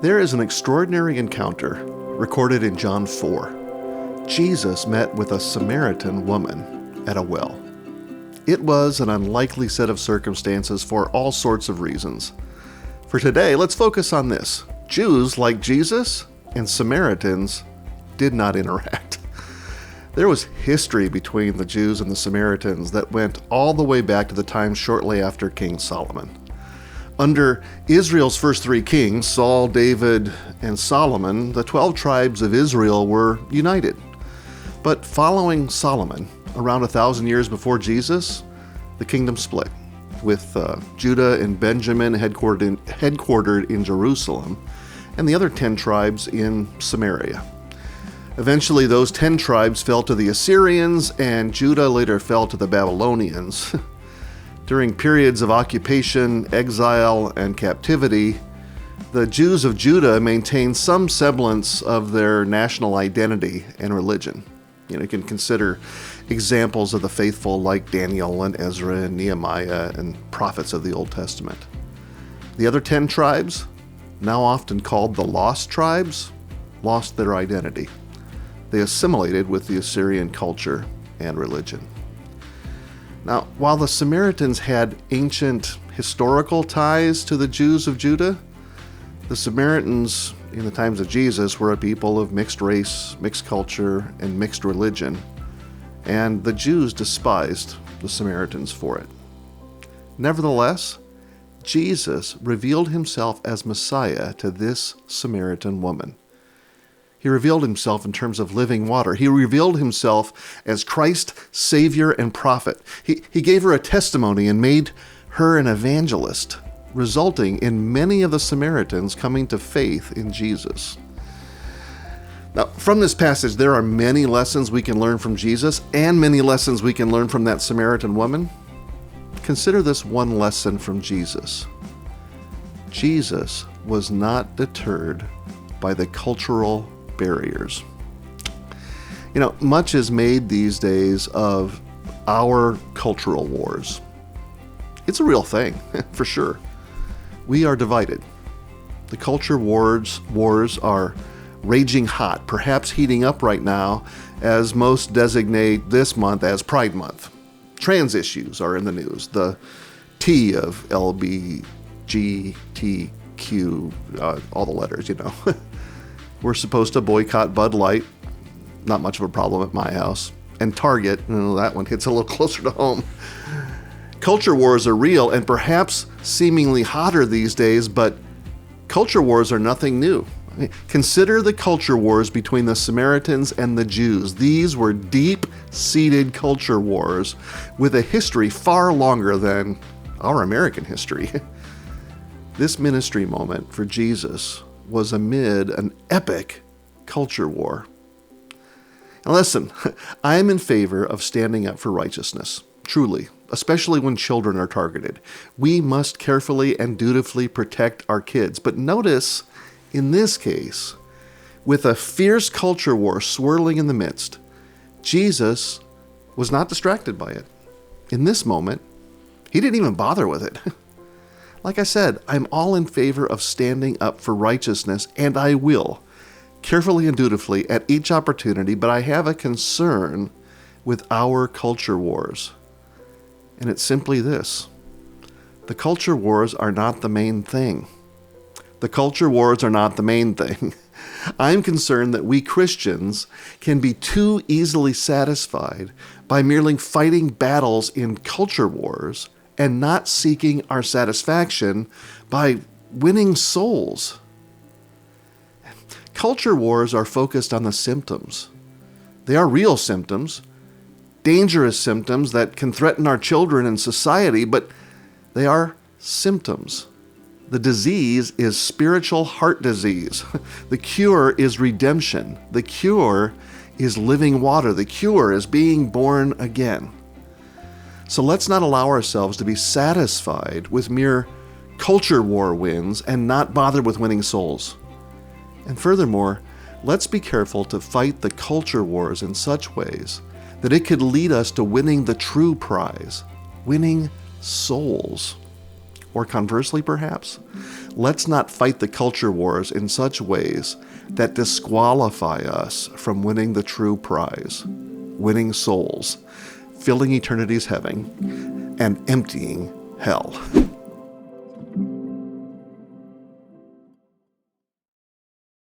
There is an extraordinary encounter recorded in John 4. Jesus met with a Samaritan woman at a well. It was an unlikely set of circumstances for all sorts of reasons. For today, let's focus on this. Jews like Jesus and Samaritans did not interact. There was history between the Jews and the Samaritans that went all the way back to the time shortly after King Solomon. Under Israel's first three kings, Saul, David, and Solomon, the 12 tribes of Israel were united. But following Solomon, around 1,000 years before Jesus, the kingdom split, with Judah and Benjamin headquartered in Jerusalem, and the other 10 tribes in Samaria. Eventually, those 10 tribes fell to the Assyrians, and Judah later fell to the Babylonians. During periods of occupation, exile, and captivity, the Jews of Judah maintained some semblance of their national identity and religion. You can consider examples of the faithful like Daniel and Ezra and Nehemiah and prophets of the Old Testament. The other 10 tribes, now often called the lost tribes, lost their identity. They assimilated with the Assyrian culture and religion. Now, while the Samaritans had ancient historical ties to the Jews of Judah, the Samaritans in the times of Jesus were a people of mixed race, mixed culture, and mixed religion, and the Jews despised the Samaritans for it. Nevertheless, Jesus revealed himself as Messiah to this Samaritan woman. He revealed himself in terms of living water. He revealed himself as Christ, Savior, and prophet. He gave her a testimony and made her an evangelist, resulting in many of the Samaritans coming to faith in Jesus. Now, from this passage, there are many lessons we can learn from Jesus and many lessons we can learn from that Samaritan woman. Consider this one lesson from Jesus. Jesus was not deterred by the cultural barriers. Much is made these days of our cultural wars. It's a real thing, for sure. We are divided. The culture wars are raging hot, perhaps heating up right now, as most designate this month as Pride Month. Trans issues are in the news. The T of LBGTQ, all the letters, We're supposed to boycott Bud Light. Not much of a problem at my house. And Target, that one hits a little closer to home. Culture wars are real and perhaps seemingly hotter these days, but culture wars are nothing new. Consider the culture wars between the Samaritans and the Jews. These were deep-seated culture wars with a history far longer than our American history. This ministry moment for Jesus was amid an epic culture war. Now listen, I am in favor of standing up for righteousness, truly, especially when children are targeted. We must carefully and dutifully protect our kids. But notice, in this case, with a fierce culture war swirling in the midst, Jesus was not distracted by it. In this moment, he didn't even bother with it. Like I said, I'm all in favor of standing up for righteousness, and I will, carefully and dutifully at each opportunity, but I have a concern with our culture wars. And it's simply this. The culture wars are not the main thing. The culture wars are not the main thing. I'm concerned that we Christians can be too easily satisfied by merely fighting battles in culture wars and not seeking our satisfaction by winning souls. Culture wars are focused on the symptoms. They are real symptoms, dangerous symptoms that can threaten our children and society, but they are symptoms. The disease is spiritual heart disease. The cure is redemption. The cure is living water. The cure is being born again. So let's not allow ourselves to be satisfied with mere culture war wins and not bother with winning souls. And furthermore, let's be careful to fight the culture wars in such ways that it could lead us to winning the true prize, winning souls. Or conversely, perhaps, Let's not fight the culture wars in such ways that disqualify us from winning the true prize, winning souls, filling eternity's heaven, and emptying hell.